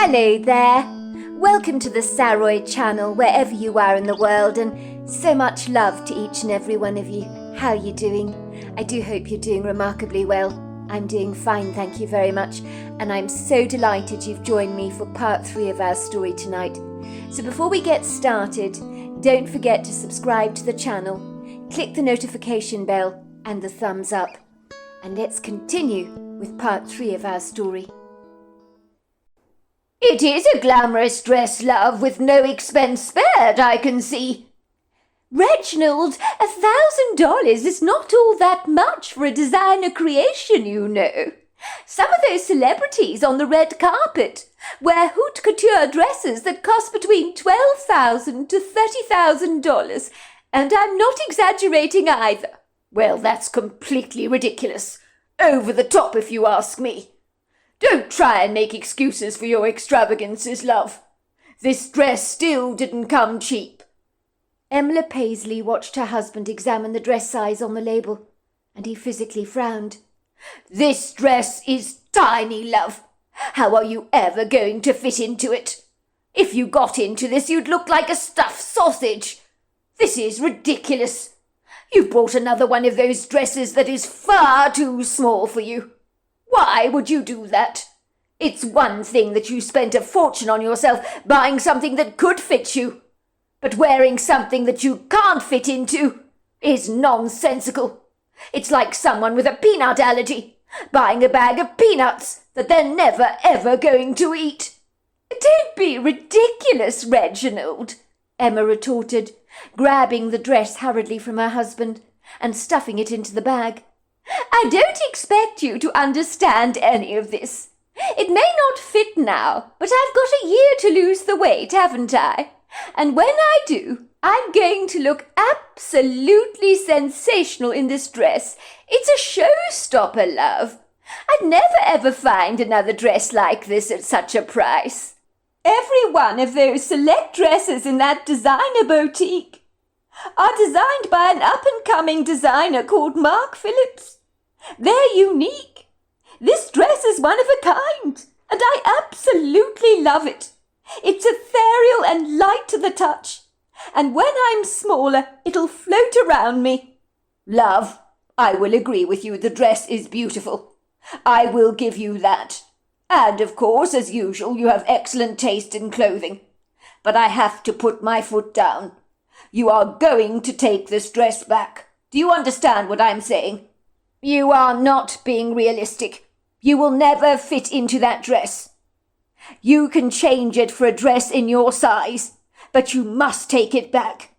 Hello there. Welcome to the Saroy channel, wherever you are in the world, and so much love to each and every one of you. How are you doing? I do hope you're doing remarkably well. I'm doing fine, thank you very much, and I'm so delighted you've joined me for part 3 of our story tonight. So before we get started, don't forget to subscribe to the channel, click the notification bell and the thumbs up, and let's continue with part 3 of our story. It is a glamorous dress, love, with no expense spared, I can see. Reginald, $1,000 is not all that much for a designer creation, you know. Some of those celebrities on the red carpet wear haute couture dresses that cost between $12,000 to $30,000, and I'm not exaggerating either. Well, that's completely ridiculous. Over the top, if you ask me. Don't try and make excuses for your extravagances, love. This dress still didn't come cheap. Emma Paisley watched her husband examine the dress size on the label, and he physically frowned. This dress is tiny, love. How are you ever going to fit into it? If you got into this, you'd look like a stuffed sausage. This is ridiculous. You've bought another one of those dresses that is far too small for you. Why would you do that? It's one thing that you spent a fortune on yourself buying something that could fit you, but wearing something that you can't fit into is nonsensical. It's like someone with a peanut allergy buying a bag of peanuts that they're never ever going to eat. Don't be ridiculous, Reginald, Emma retorted, grabbing the dress hurriedly from her husband and stuffing it into the bag. I don't expect you to understand any of this. It may not fit now, but I've got a year to lose the weight, haven't I? And when I do, I'm going to look absolutely sensational in this dress. It's a showstopper, love. I'd never ever find another dress like this at such a price. Every one of those select dresses in that designer boutique are designed by an up-and-coming designer called Mark Phillips. They're unique. This dress is one of a kind, and I absolutely love it. It's ethereal and light to the touch, and when I'm smaller, it'll float around me. Love, I will agree with you, the dress is beautiful. I will give you that. And, of course, as usual, you have excellent taste in clothing. But I have to put my foot down. You are going to take this dress back. Do you understand what I'm saying? You are not being realistic. You will never fit into that dress. You can change it for a dress in your size, but you must take it back.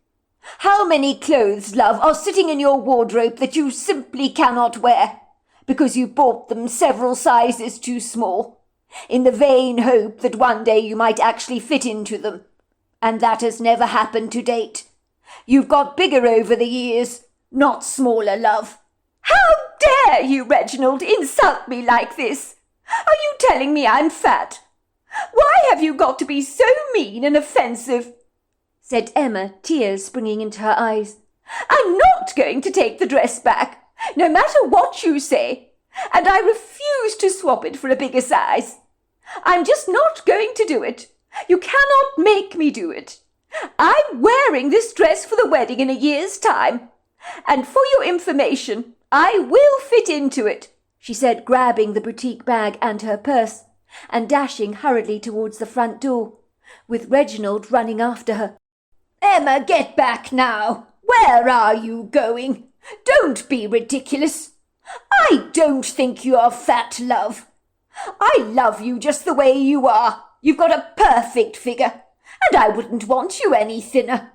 How many clothes, love, are sitting in your wardrobe that you simply cannot wear because you bought them several sizes too small, in the vain hope that one day you might actually fit into them? And that has never happened to date. You've got bigger over the years, not smaller, love. How dare you, Reginald, insult me like this? Are you telling me I'm fat? Why have you got to be so mean and offensive? Said Emma, tears springing into her eyes. I'm not going to take the dress back, no matter what you say, and I refuse to swap it for a bigger size. I'm just not going to do it. You cannot make me do it. I'm wearing this dress for the wedding in a year's time, and for your information, I will fit into it, she said, grabbing the boutique bag and her purse, and dashing hurriedly towards the front door, with Reginald running after her. Emma, get back now. Where are you going? Don't be ridiculous. I don't think you are fat, love. I love you just the way you are. You've got a perfect figure, and I wouldn't want you any thinner.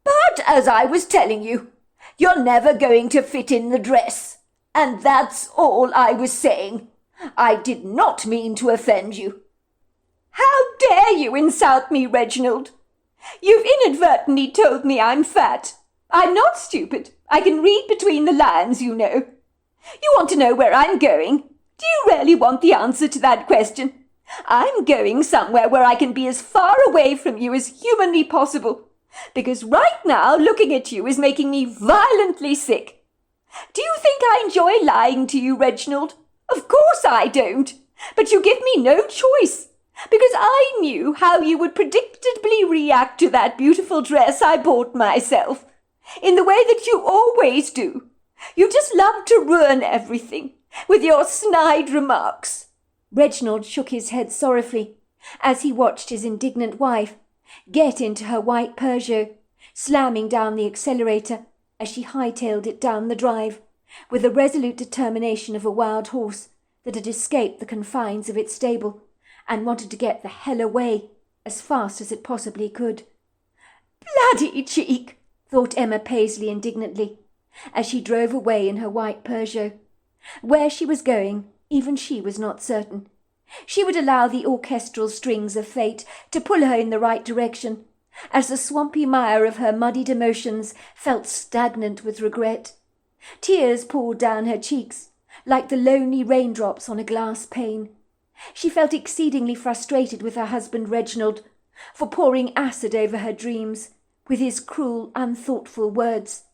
But as I was telling you, you're never going to fit in the dress, and that's all I was saying. I did not mean to offend you. How dare you insult me, Reginald? You've inadvertently told me I'm fat. I'm not stupid. I can read between the lines, you know. You want to know where I'm going? Do you really want the answer to that question? I'm going somewhere where I can be as far away from you as humanly possible, because right now looking at you is making me violently sick. Do you think I enjoy lying to you, Reginald? Of course I don't, but you give me no choice. because I knew how you would predictably react to that beautiful dress I bought myself, in the way that you always do. You just love to ruin everything with your snide remarks." Reginald shook his head sorrowfully as he watched his indignant wife get into her white Peugeot, slamming down the accelerator as she hightailed it down the drive with the resolute determination of a wild horse that had escaped the confines of its stable and wanted to get the hell away as fast as it possibly could. "Bloody cheek!" thought Emma Paisley indignantly, as she drove away in her white Peugeot. Where she was going, even she was not certain. She would allow the orchestral strings of fate to pull her in the right direction, as the swampy mire of her muddied emotions felt stagnant with regret. Tears poured down her cheeks, like the lonely raindrops on a glass pane. She felt exceedingly frustrated with her husband Reginald for pouring acid over her dreams with his cruel, unthoughtful words.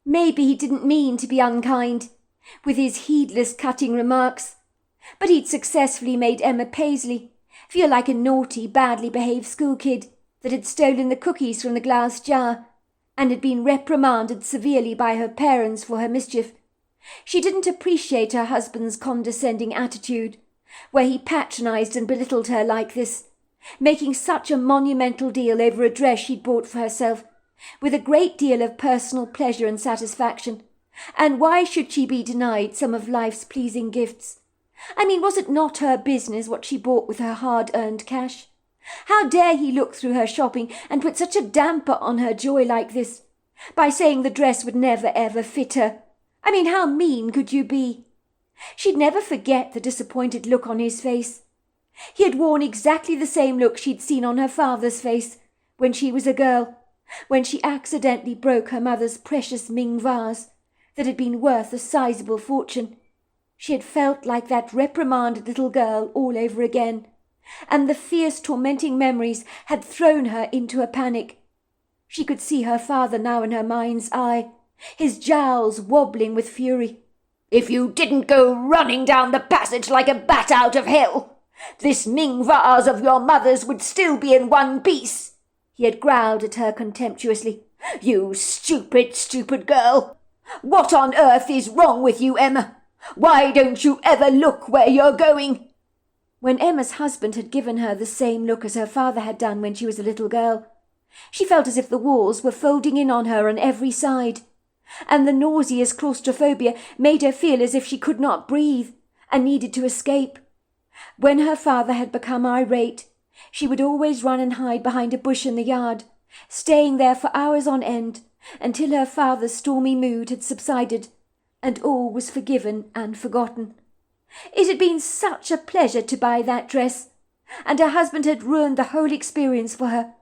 Maybe he didn't mean to be unkind with his heedless, cutting remarks, but he'd successfully made Emma Paisley feel like a naughty, badly behaved school kid that had stolen the cookies from the glass jar and had been reprimanded severely by her parents for her mischief. She didn't appreciate her husband's condescending attitude, where he patronized and belittled her like this, making such a monumental deal over a dress she'd bought for herself, with a great deal of personal pleasure and satisfaction. And why should she be denied some of life's pleasing gifts? I mean, was it not her business what she bought with her hard-earned cash? How dare he look through her shopping and put such a damper on her joy like this, by saying the dress would never ever fit her? I mean, how mean could you be? She'd never forget the disappointed look on his face. He had worn exactly the same look she'd seen on her father's face when she was a girl, when she accidentally broke her mother's precious Ming vase that had been worth a sizable fortune. She had felt like that reprimanded little girl all over again, and the fierce, tormenting memories had thrown her into a panic. She could see her father now in her mind's eye, his jowls wobbling with fury. "If you didn't go running down the passage like a bat out of hell, this Ming vase of your mother's would still be in one piece," he had growled at her contemptuously. "You stupid, stupid girl! What on earth is wrong with you, Emma? Why don't you ever look where you're going?" When Emma's husband had given her the same look as her father had done when she was a little girl, she felt as if the walls were folding in on her on every side, and the nauseous claustrophobia made her feel as if she could not breathe and needed to escape. When her father had become irate, she would always run and hide behind a bush in the yard, staying there for hours on end until her father's stormy mood had subsided and all was forgiven and forgotten. It had been such a pleasure to buy that dress, and her husband had ruined the whole experience for her.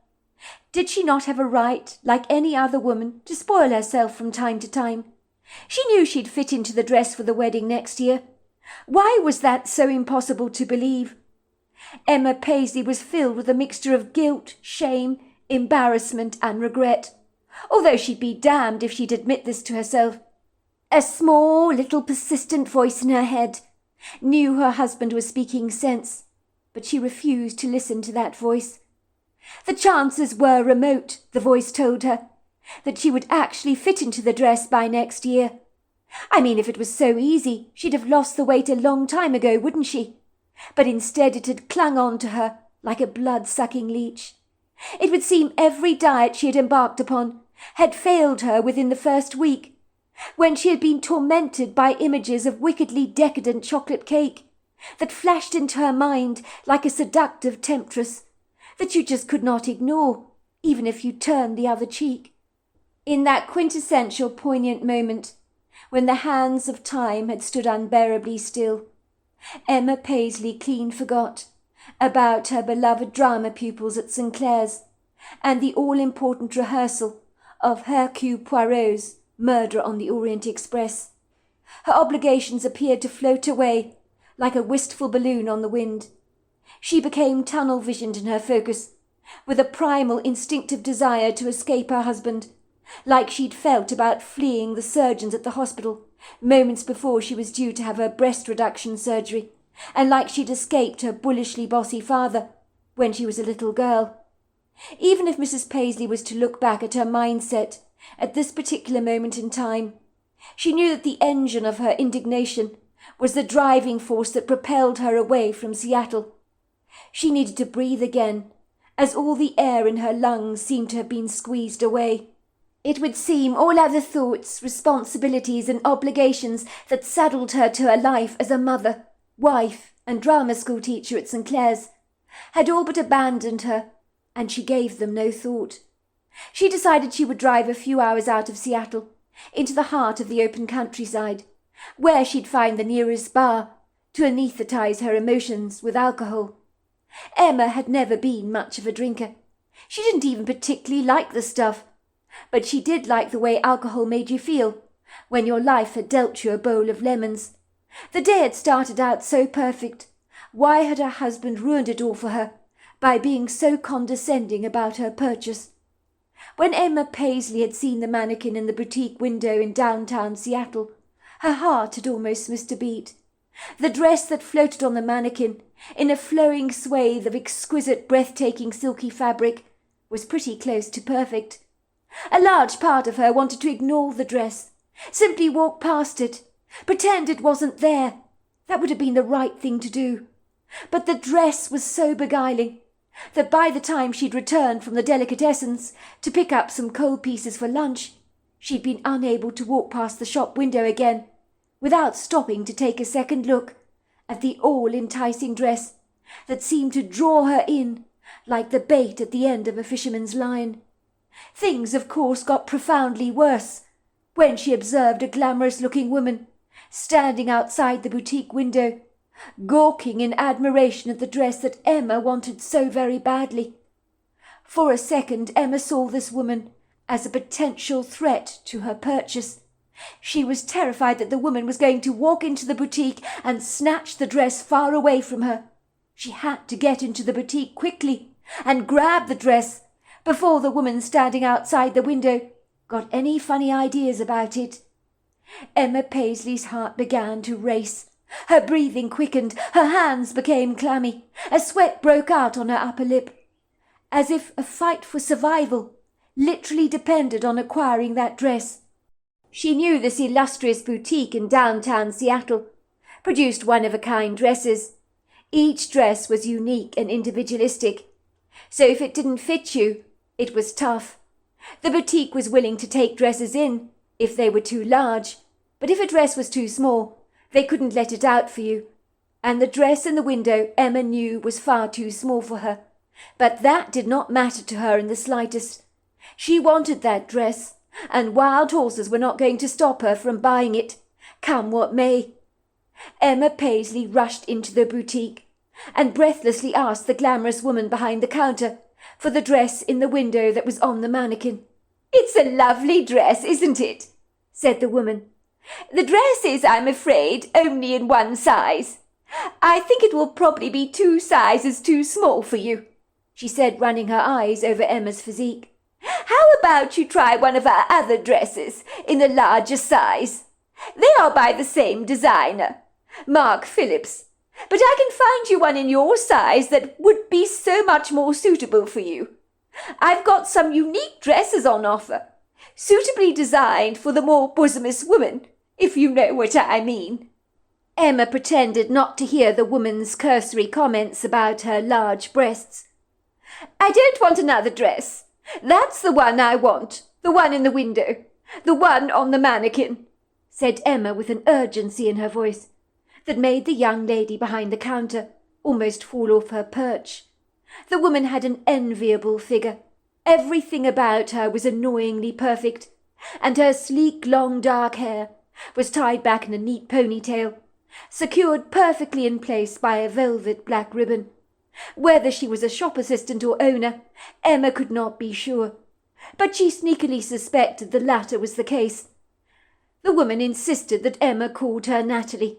Did she not have a right, like any other woman, to spoil herself from time to time? She knew she'd fit into the dress for the wedding next year. Why was that so impossible to believe? Emma Paisley was filled with a mixture of guilt, shame, embarrassment and regret, although she'd be damned if she'd admit this to herself. A small, little persistent voice in her head knew her husband was speaking sense, but she refused to listen to that voice. The chances were remote, the voice told her, that she would actually fit into the dress by next year. I mean, if it was so easy, she'd have lost the weight a long time ago, wouldn't she? But instead it had clung on to her like a blood-sucking leech. It would seem every diet she had embarked upon had failed her within the first week, when she had been tormented by images of wickedly decadent chocolate cake that flashed into her mind like a seductive temptress that you just could not ignore, even if you turned the other cheek. In that quintessential poignant moment, when the hands of time had stood unbearably still, Emma Paisley clean forgot about her beloved drama pupils at St. Clair's and the all-important rehearsal of Hercule Poirot's Murder on the Orient Express. Her obligations appeared to float away like a wistful balloon on the wind. She became tunnel-visioned in her focus, with a primal instinctive desire to escape her husband, like she'd felt about fleeing the surgeons at the hospital moments before she was due to have her breast reduction surgery and like she'd escaped her bullishly bossy father when she was a little girl. Even if Mrs. Paisley was to look back at her mindset at this particular moment in time, she knew that the engine of her indignation was the driving force that propelled her away from Seattle. She needed to breathe again, as all the air in her lungs seemed to have been squeezed away. It would seem all other thoughts, responsibilities and obligations that saddled her to her life as a mother, wife and drama school teacher at St. Clair's had all but abandoned her, and she gave them no thought. She decided she would drive a few hours out of Seattle, into the heart of the open countryside, where she'd find the nearest bar to anaesthetize her emotions with alcohol. Emma had never been much of a drinker. She didn't even particularly like the stuff, but she did like the way alcohol made you feel when your life had dealt you a bowl of lemons. The day had started out so perfect. Why had her husband ruined it all for her by being so condescending about her purchase? When Emma Paisley had seen the mannequin in the boutique window in downtown Seattle, her heart had almost missed a beat. The dress that floated on the mannequin, in a flowing swathe of exquisite, breathtaking silky fabric, was pretty close to perfect. A large part of her wanted to ignore the dress, simply walk past it, pretend it wasn't there. That would have been the right thing to do. But the dress was so beguiling that by the time she'd returned from the delicatessens to pick up some cold pieces for lunch, she'd been unable to walk past the shop window again without stopping to take a second look at the all-enticing dress that seemed to draw her in like the bait at the end of a fisherman's line. Things, of course, got profoundly worse when she observed a glamorous-looking woman standing outside the boutique window, gawking in admiration at the dress that Emma wanted so very badly. For a second, Emma saw this woman as a potential threat to her purchase. She was terrified that the woman was going to walk into the boutique and snatch the dress far away from her. She had to get into the boutique quickly and grab the dress before the woman standing outside the window got any funny ideas about it. Emma Paisley's heart began to race. Her breathing quickened, her hands became clammy, a sweat broke out on her upper lip, as if a fight for survival literally depended on acquiring that dress. She knew this illustrious boutique in downtown Seattle produced one-of-a-kind dresses. Each dress was unique and individualistic, so if it didn't fit you, it was tough. The boutique was willing to take dresses in if they were too large, but if a dress was too small, they couldn't let it out for you. And the dress in the window Emma knew was far too small for her, but that did not matter to her in the slightest. She wanted that dress, and wild horses were not going to stop her from buying it, come what may. Emma Paisley rushed into the boutique and breathlessly asked the glamorous woman behind the counter for the dress in the window that was on the mannequin. "It's a lovely dress, isn't it?" said the woman. "The dress is, I'm afraid, only in one size. I think it will probably be 2 sizes too small for you," she said, running her eyes over Emma's physique. "How about you try one of our other dresses in a larger size? They are by the same designer, Mark Phillips, but I can find you one in your size that would be so much more suitable for you. I've got some unique dresses on offer, suitably designed for the more bosomous woman, if you know what I mean." Emma pretended not to hear the woman's cursory comments about her large breasts. "I don't want another dress. That's the one I want, the one in the window, the one on the mannequin," said Emma with an urgency in her voice that made the young lady behind the counter almost fall off her perch. The woman had an enviable figure. Everything about her was annoyingly perfect, and her sleek, long, dark hair was tied back in a neat ponytail, secured perfectly in place by a velvet black ribbon. Whether she was a shop assistant or owner, Emma could not be sure, but she sneakily suspected the latter was the case. The woman insisted that Emma called her Natalie.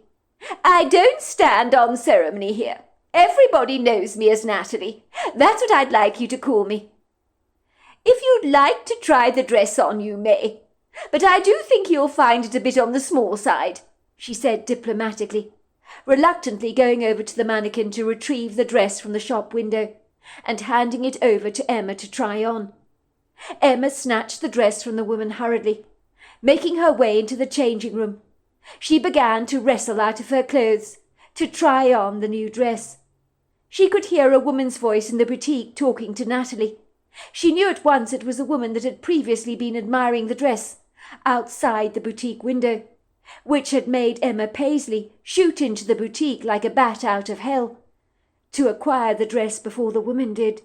"I don't stand on ceremony here. Everybody knows me as Natalie. That's what I'd like you to call me. If you'd like to try the dress on, you may, but I do think you'll find it a bit on the small side," she said diplomatically. reluctantly going over to the mannequin to retrieve the dress from the shop window and handing it over to Emma to try on. Emma snatched the dress from the woman hurriedly, making her way into the changing room. She began to wrestle out of her clothes to try on the new dress. She could hear a woman's voice in the boutique talking to Natalie. She knew at once it was a woman that had previously been admiring the dress outside the boutique window, which had made Emma Paisley shoot into the boutique like a bat out of hell to acquire the dress before the woman did.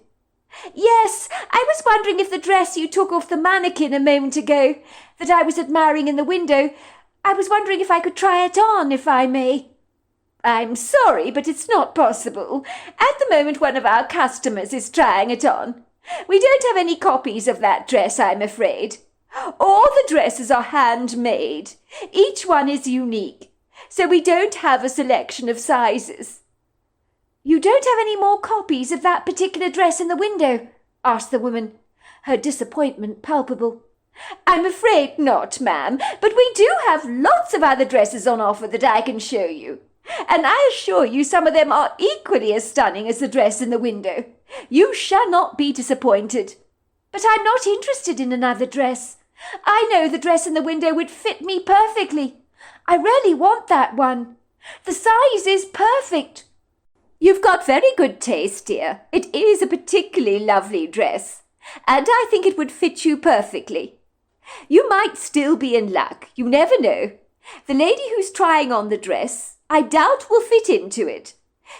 "Yes, I was wondering if the dress you took off the mannequin a moment ago, that I was admiring in the window, I was wondering if I could try it on, if I may." "I'm sorry, but it's not possible. At the moment one of our customers is trying it on. We don't have any copies of that dress, I'm afraid. All the dresses are handmade. Each one is unique, so we don't have a selection of sizes." "You don't have any more copies of that particular dress in the window?" asked the woman, her disappointment palpable. "I'm afraid not, ma'am, but we do have lots of other dresses on offer that I can show you. And I assure you some of them are equally as stunning as the dress in the window. You shall not be disappointed." "But I'm not interested in another dress. I know the dress in the window would fit me perfectly. I really want that one. The size is perfect." "You've got very good taste, dear. It is a particularly lovely dress, and I think it would fit you perfectly. You might still be in luck. You never know. The lady who's trying on the dress, I doubt will fit into it.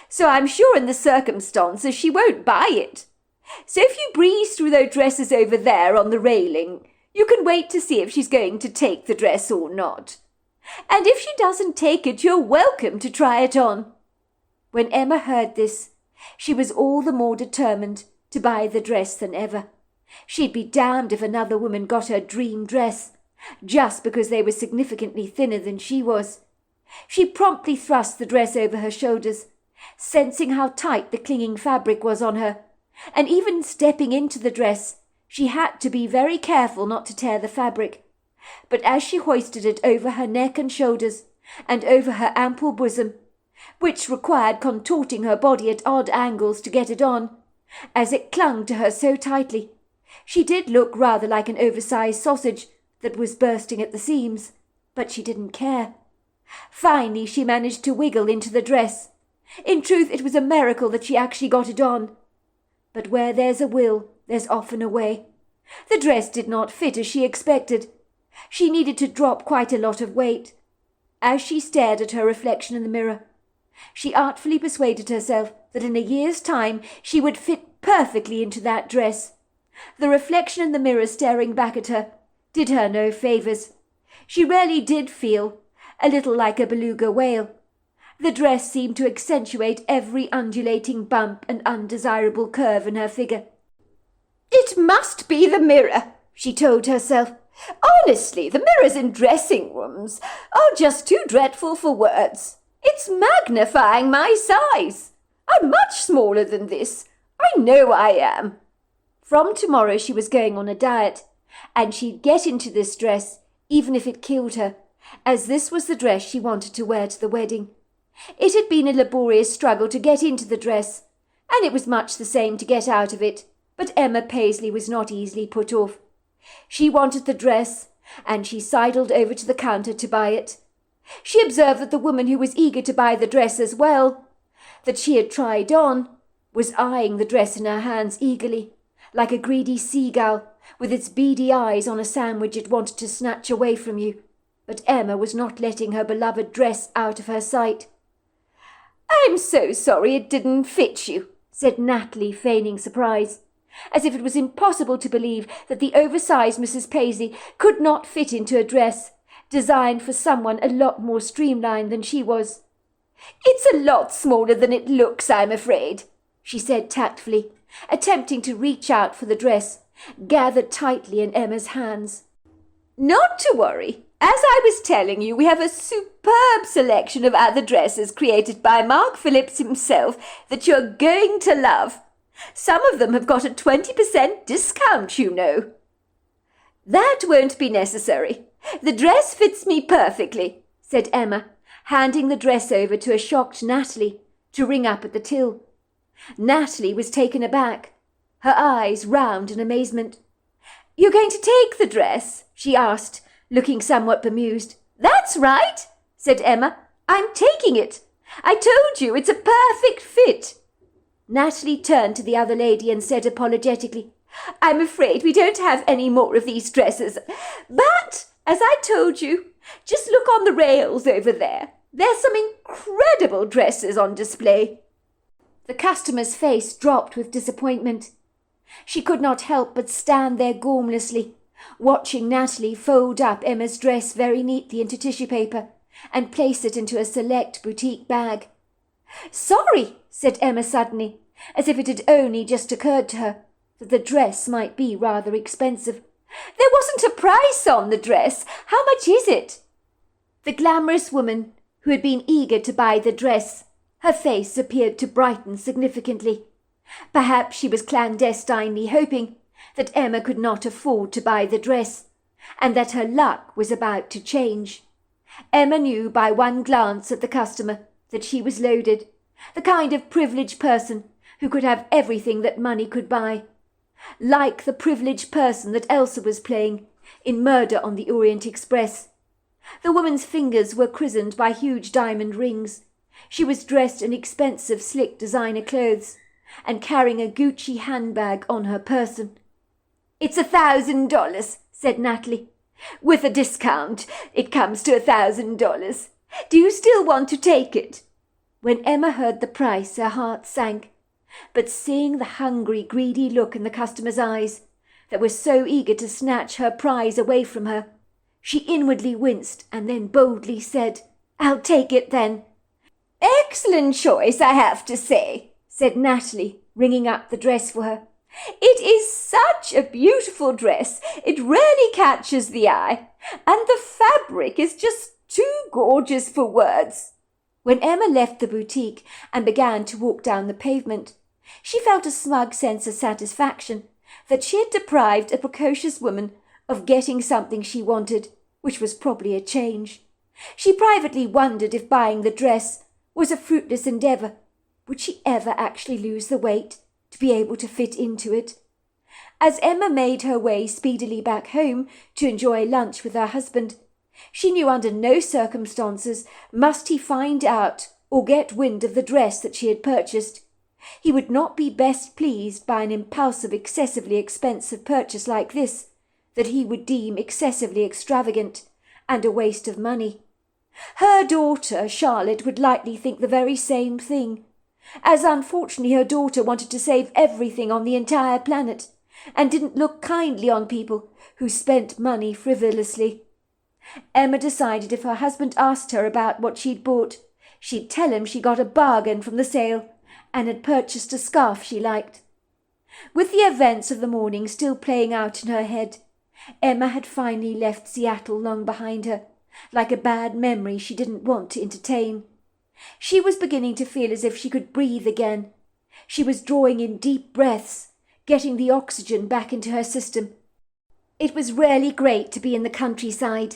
So I'm sure in the circumstances she won't buy it. So if you breeze through those dresses over there on the railing, you can wait to see if she's going to take the dress or not. And if she doesn't take it, you're welcome to try it on." When Emma heard this, she was all the more determined to buy the dress than ever. She'd be damned if another woman got her dream dress, just because they were significantly thinner than she was. She promptly thrust the dress over her shoulders, sensing how tight the clinging fabric was on her, and even stepping into the dress, she had to be very careful not to tear the fabric. But as she hoisted it over her neck and shoulders, and over her ample bosom, which required contorting her body at odd angles to get it on, as it clung to her so tightly, she did look rather like an oversized sausage that was bursting at the seams, but she didn't care. Finally she managed to wiggle into the dress. In truth, it was a miracle that she actually got it on. But where there's a will, there's often a way. The dress did not fit as she expected. She needed to drop quite a lot of weight. As she stared at her reflection in the mirror, she artfully persuaded herself that in a year's time she would fit perfectly into that dress. The reflection in the mirror staring back at her did her no favours. She really did feel a little like a beluga whale. The dress seemed to accentuate every undulating bump and undesirable curve in her figure. "It must be the mirror," she told herself. "Honestly, the mirrors in dressing rooms are just too dreadful for words. It's magnifying my size. I'm much smaller than this. I know I am." From tomorrow she was going on a diet, and she'd get into this dress even if it killed her, as this was the dress she wanted to wear to the wedding. It had been a laborious struggle to get into the dress, and it was much the same to get out of it, but Emma Paisley was not easily put off. She wanted the dress, and she sidled over to the counter to buy it. She observed that the woman who was eager to buy the dress as well, that she had tried on, was eyeing the dress in her hands eagerly, like a greedy seagull with its beady eyes on a sandwich it wanted to snatch away from you. But Emma was not letting her beloved dress out of her sight. "I'm so sorry it didn't fit you," said Natalie, feigning surprise, as if it was impossible to believe that the oversized Mrs. Paisley could not fit into a dress designed for someone a lot more streamlined than she was. "It's a lot smaller than it looks, I'm afraid," she said tactfully, attempting to reach out for the dress, gathered tightly in Emma's hands. "Not to worry. As I was telling you, we have a superb selection of other dresses created by Mark Phillips himself that you're going to love. Some of them have got a 20% discount, you know." "That won't be necessary. The dress fits me perfectly," said Emma, handing the dress over to a shocked Natalie to ring up at the till. Natalie was taken aback, her eyes round in amazement. "You're going to take the dress?" she asked, looking somewhat bemused. "That's right," said Emma. "I'm taking it. I told you it's a perfect fit." Natalie turned to the other lady and said apologetically, "I'm afraid we don't have any more of these dresses. But, as I told you, just look on the rails over there. There's some incredible dresses on display." The customer's face dropped with disappointment. She could not help but stand there gormlessly, watching Natalie fold up Emma's dress very neatly into tissue paper and place it into a select boutique bag. "Sorry," said Emma suddenly, as if it had only just occurred to her that the dress might be rather expensive. "There wasn't a price on the dress. How much is it?" The glamorous woman, who had been eager to buy the dress, her face appeared to brighten significantly. Perhaps she was clandestinely hoping that Emma could not afford to buy the dress, and that her luck was about to change. Emma knew by one glance at the customer that she was loaded, the kind of privileged person who could have everything that money could buy. Like the privileged person that Elsa was playing in Murder on the Orient Express. The woman's fingers were christened by huge diamond rings. She was dressed in expensive, slick designer clothes and carrying a Gucci handbag on her person. "It's $1,000, said Natalie. "With a discount, it comes to $1,000. Do you still want to take it?" When Emma heard the price, her heart sank. But seeing the hungry, greedy look in the customer's eyes that were so eager to snatch her prize away from her, she inwardly winced and then boldly said, "I'll take it then." "Excellent choice, I have to say," said Natalie, ringing up the dress for her. "It is such a beautiful dress. It really catches the eye. And the fabric is just too gorgeous for words." When Emma left the boutique and began to walk down the pavement, she felt a smug sense of satisfaction that she had deprived a precocious woman of getting something she wanted, which was probably a change. She privately wondered if buying the dress was a fruitless endeavour. Would she ever actually lose the weight to be able to fit into it? As Emma made her way speedily back home to enjoy lunch with her husband, she knew under no circumstances must he find out or get wind of the dress that she had purchased. He would not be best pleased by an impulsive, excessively expensive purchase like this, that he would deem excessively extravagant and a waste of money. Her daughter, Charlotte, would likely think the very same thing, as unfortunately her daughter wanted to save everything on the entire planet and didn't look kindly on people who spent money frivolously. Emma decided if her husband asked her about what she'd bought, she'd tell him she got a bargain from the sale and had purchased a scarf she liked. With the events of the morning still playing out in her head, Emma had finally left Seattle long behind her, like a bad memory she didn't want to entertain. She was beginning to feel as if she could breathe again. She was drawing in deep breaths, getting the oxygen back into her system. It was really great to be in the countryside.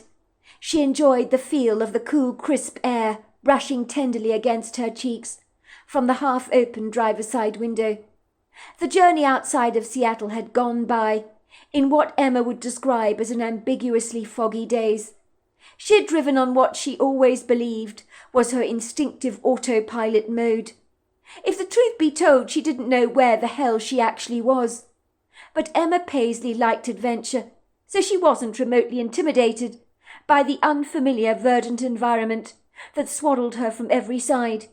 She enjoyed the feel of the cool, crisp air brushing tenderly against her cheeks from the half-open driver's side window. The journey outside of Seattle had gone by in what Emma would describe as an ambiguously foggy daze. She had driven on what she always believed was her instinctive autopilot mode. If the truth be told, she didn't know where the hell she actually was. But Emma Paisley liked adventure, so she wasn't remotely intimidated by the unfamiliar, verdant environment that swaddled her from every side,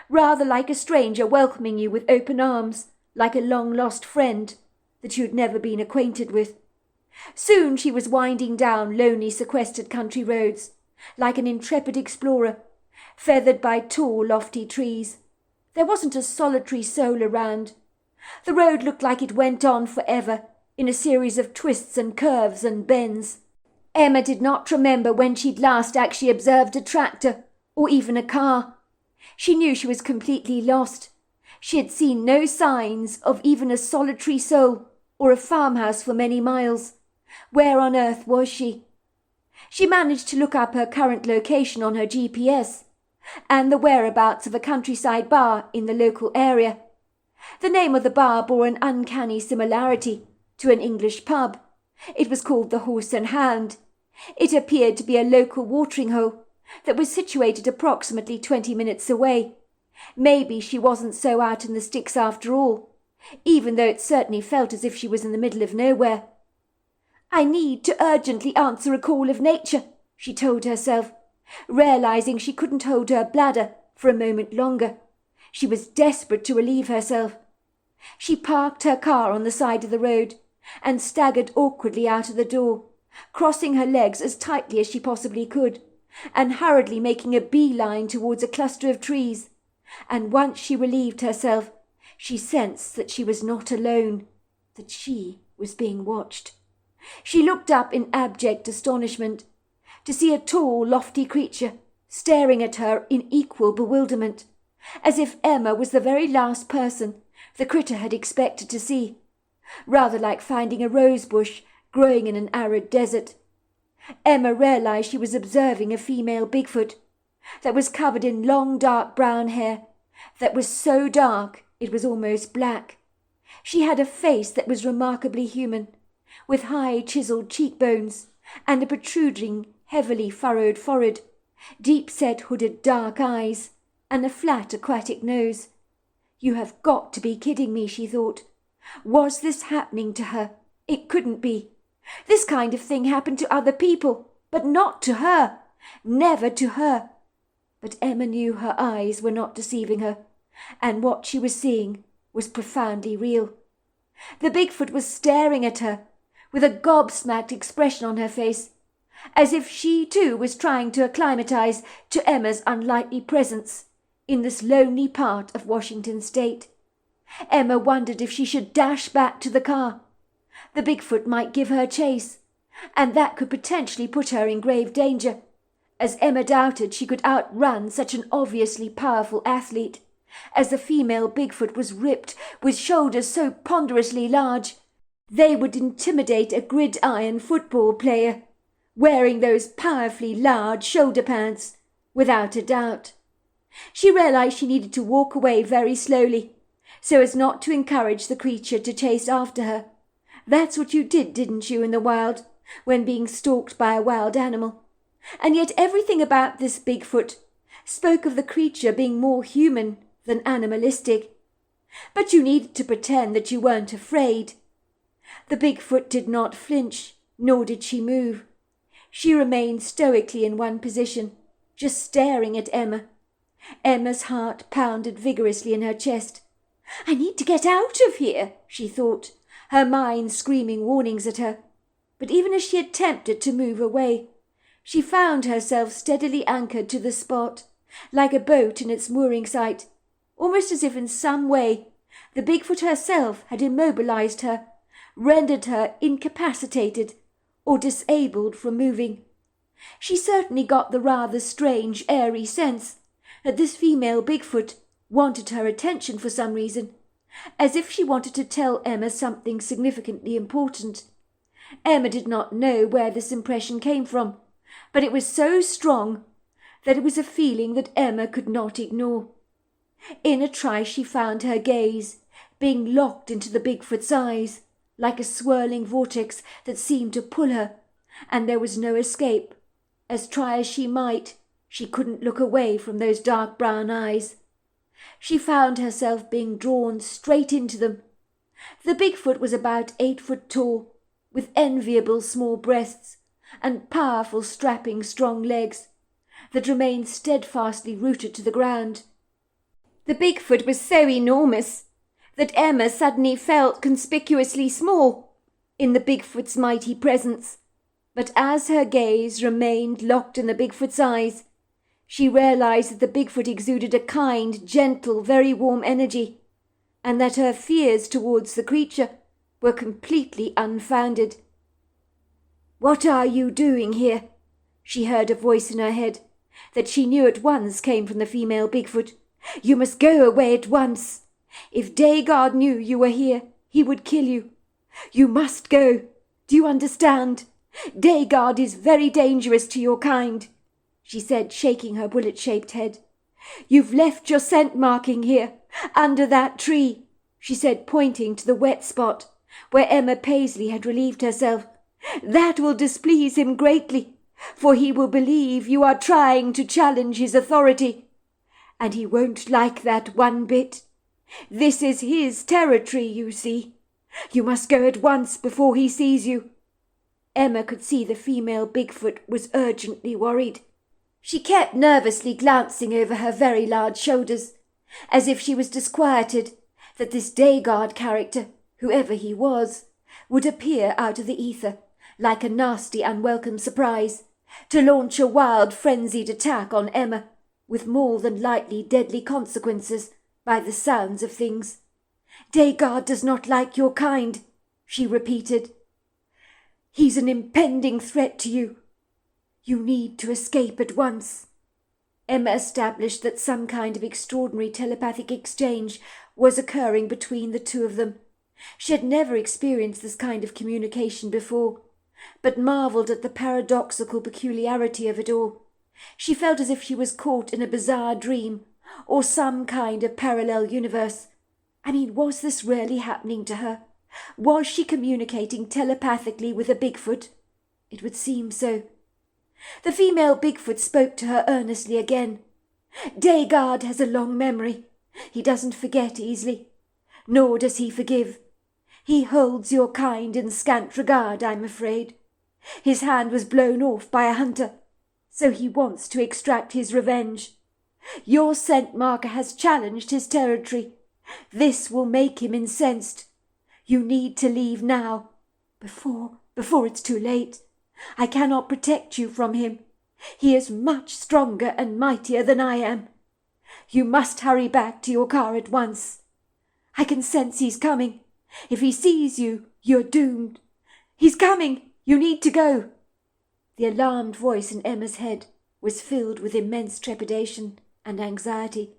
rather like a stranger welcoming you with open arms, like a long-lost friend that you had never been acquainted with. Soon she was winding down lonely, sequestered country roads, like an intrepid explorer, feathered by tall, lofty trees. There wasn't a solitary soul around. The road looked like it went on forever, in a series of twists and curves and bends. Emma did not remember when she'd last actually observed a tractor, or even a car. She knew she was completely lost. She had seen no signs of even a solitary soul or a farmhouse for many miles. Where on earth was she? She managed to look up her current location on her GPS, and the whereabouts of a countryside bar in the local area. The name of the bar bore an uncanny similarity to an English pub. It was called the Horse and Hound. It appeared to be a local watering hole that was situated approximately 20 minutes away. Maybe she wasn't so out in the sticks after all, even though it certainly felt as if she was in the middle of nowhere. "I need to urgently answer a call of nature," she told herself, realizing she couldn't hold her bladder for a moment longer. She was desperate to relieve herself. She parked her car on the side of the road and staggered awkwardly out of the door, crossing her legs as tightly as she possibly could, and hurriedly making a beeline towards a cluster of trees. And once she relieved herself, she sensed that she was not alone, that she was being watched. She looked up in abject astonishment to see a tall, lofty creature staring at her in equal bewilderment, as if Emma was the very last person the critter had expected to see, rather like finding a rose bush growing in an arid desert. Emma realized she was observing a female Bigfoot that was covered in long dark brown hair that was so dark it was almost black. She had a face that was remarkably human, with high chiselled cheekbones and a protruding, heavily furrowed forehead, deep-set hooded dark eyes, and a flat aquatic nose. "You have got to be kidding me," she thought. Was this happening to her? It couldn't be. This kind of thing happened to other people, but not to her. Never to her. But Emma knew her eyes were not deceiving her, and what she was seeing was profoundly real. The Bigfoot was staring at her, with a gobsmacked expression on her face, as if she too was trying to acclimatize to Emma's unlikely presence in this lonely part of Washington State. Emma wondered if she should dash back to the car. The Bigfoot might give her chase, and that could potentially put her in grave danger, as Emma doubted she could outrun such an obviously powerful athlete, as the female Bigfoot was ripped, with shoulders so ponderously large they would intimidate a gridiron football player, wearing those powerfully large shoulder pads, without a doubt. She realized she needed to walk away very slowly, so as not to encourage the creature to chase after her. That's what you did, didn't you, in the wild, when being stalked by a wild animal? And yet everything about this Bigfoot spoke of the creature being more human than animalistic. But you needed to pretend that you weren't afraid. The Bigfoot did not flinch, nor did she move. She remained stoically in one position, just staring at Emma. Emma's heart pounded vigorously in her chest. "I need to get out of here," she thought, her mind screaming warnings at her. But even as she attempted to move away, she found herself steadily anchored to the spot, like a boat in its mooring site, almost as if in some way the Bigfoot herself had immobilized her, rendered her incapacitated or disabled from moving. She certainly got the rather strange, airy sense that this female Bigfoot wanted her attention for some reason, as if she wanted to tell Emma something significantly important. Emma did not know where this impression came from, but it was so strong that it was a feeling that Emma could not ignore. In a trice she found her gaze being locked into the Bigfoot's eyes, like a swirling vortex that seemed to pull her, and there was no escape. As try as she might, she couldn't look away from those dark brown eyes. She found herself being drawn straight into them. The Bigfoot was about 8 foot tall, with enviable small breasts and powerful strapping strong legs that remained steadfastly rooted to the ground. The Bigfoot was so enormous that Emma suddenly felt conspicuously small in the Bigfoot's mighty presence. But as her gaze remained locked in the Bigfoot's eyes, she realized that the Bigfoot exuded a kind, gentle, very warm energy, and that her fears towards the creature were completely unfounded. "What are you doing here?" she heard a voice in her head that she knew at once came from the female Bigfoot. "You must go away at once. If Daygard knew you were here, he would kill you. You must go. Do you understand? Daygard is very dangerous to your kind," she said, shaking her bullet-shaped head. "You've left your scent marking here, under that tree," she said, pointing to the wet spot where Emma Paisley had relieved herself. "That will displease him greatly, for he will believe you are trying to challenge his authority. And he won't like that one bit. This is his territory, you see. You must go at once before he sees you." Emma could see the female Bigfoot was urgently worried. She kept nervously glancing over her very large shoulders, as if she was disquieted that this day-guard character, whoever he was, would appear out of the ether, like a nasty unwelcome surprise, to launch a wild frenzied attack on Emma, with more than lightly deadly consequences, by the sounds of things. "Day-guard does not like your kind," she repeated. "He's an impending threat to you. You need to escape at once." Emma established that some kind of extraordinary telepathic exchange was occurring between the two of them. She had never experienced this kind of communication before, but marvelled at the paradoxical peculiarity of it all. She felt as if she was caught in a bizarre dream, or some kind of parallel universe. I mean, was this really happening to her? Was she communicating telepathically with a Bigfoot? It would seem so. The female Bigfoot spoke to her earnestly again. "Day-guard has a long memory. He doesn't forget easily, nor does he forgive. He holds your kind in scant regard, I'm afraid. His hand was blown off by a hunter, so he wants to extract his revenge. Your scent marker has challenged his territory. This will make him incensed. You need to leave now, before it's too late. I cannot protect you from him. He is much stronger and mightier than I am. You must hurry back to your car at once. I can sense he's coming. If he sees you, you're doomed. He's coming. You need to go." The alarmed voice in Emma's head was filled with immense trepidation and anxiety,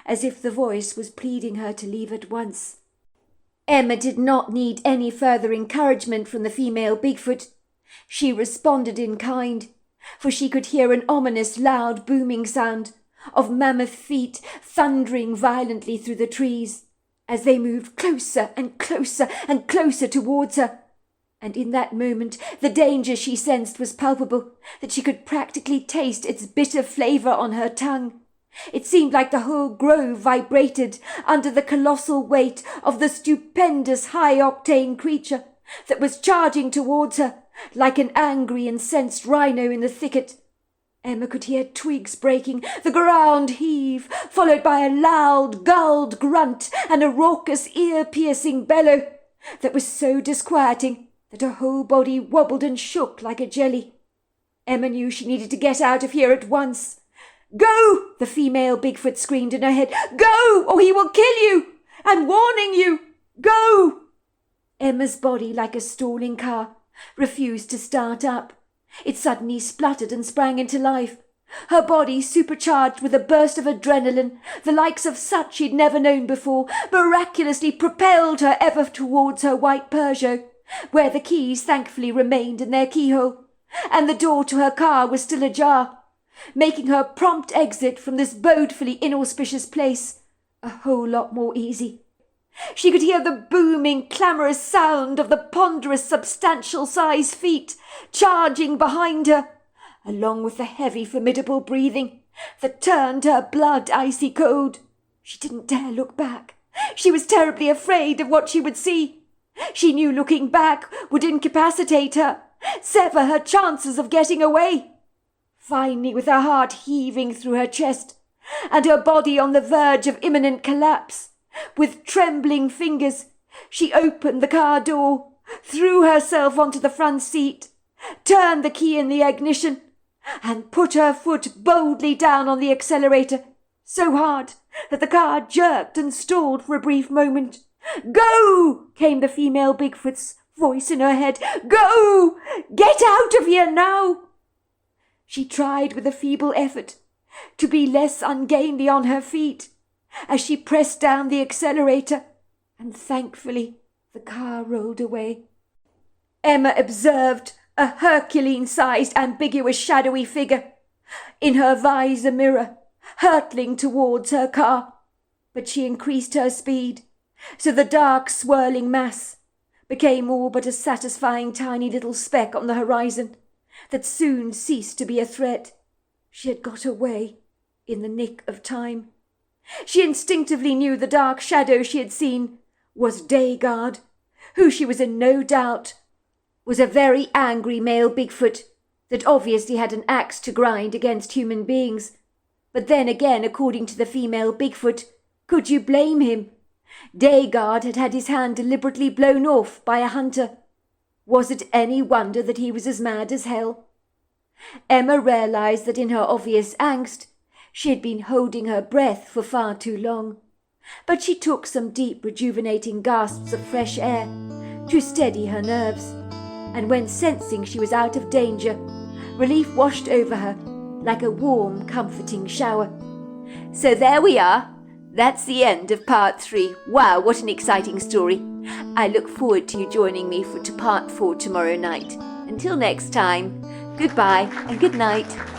as if the voice was pleading her to leave at once. Emma did not need any further encouragement from the female Bigfoot. She responded in kind, for she could hear an ominous, loud, booming sound of mammoth feet thundering violently through the trees as they moved closer and closer and closer towards her. And in that moment the danger she sensed was palpable, that she could practically taste its bitter flavour on her tongue. It seemed like the whole grove vibrated under the colossal weight of the stupendous high-octane creature that was charging towards her, like an angry, incensed rhino in the thicket. Emma could hear twigs breaking, the ground heave, followed by a loud, gulled grunt and a raucous, ear-piercing bellow that was so disquieting that her whole body wobbled and shook like a jelly. Emma knew she needed to get out of here at once. "Go!" the female Bigfoot screamed in her head. "Go, or he will kill you! I'm warning you! Go!" Emma's body, like a stalling car, refused to start up. It suddenly spluttered and sprang into life. Her body, supercharged with a burst of adrenaline, the likes of such she'd never known before, miraculously propelled her ever towards her white Peugeot, where the keys thankfully remained in their keyhole, and the door to her car was still ajar, making her prompt exit from this bodefully inauspicious place a whole lot more easy. She could hear the booming, clamorous sound of the ponderous, substantial-sized feet charging behind her, along with the heavy, formidable breathing that turned her blood icy cold. She didn't dare look back. She was terribly afraid of what she would see. She knew looking back would incapacitate her, sever her chances of getting away. Finally, with her heart heaving through her chest and her body on the verge of imminent collapse, with trembling fingers, she opened the car door, threw herself onto the front seat, turned the key in the ignition, and put her foot boldly down on the accelerator, so hard that the car jerked and stalled for a brief moment. "Go!" came the female Bigfoot's voice in her head. "Go! Get out of here now!" She tried with a feeble effort to be less ungainly on her feet as she pressed down the accelerator, and thankfully the car rolled away. Emma observed a Herculean-sized, ambiguous, shadowy figure in her visor mirror, hurtling towards her car, but she increased her speed, so the dark swirling mass became all but a satisfying tiny little speck on the horizon that soon ceased to be a threat. She had got away in the nick of time. She instinctively knew the dark shadow she had seen was Daygard, who she was in no doubt was a very angry male Bigfoot that obviously had an axe to grind against human beings. But then again, according to the female Bigfoot, could you blame him? Daygard had had his hand deliberately blown off by a hunter. Was it any wonder that he was as mad as hell? Emma realized that in her obvious angst, she had been holding her breath for far too long. But she took some deep, rejuvenating gasps of fresh air to steady her nerves, and when sensing she was out of danger, relief washed over her like a warm, comforting shower. So there we are. That's the end of part 3. Wow, what an exciting story. I look forward to you joining me to part 4 tomorrow night. Until next time, goodbye and good night.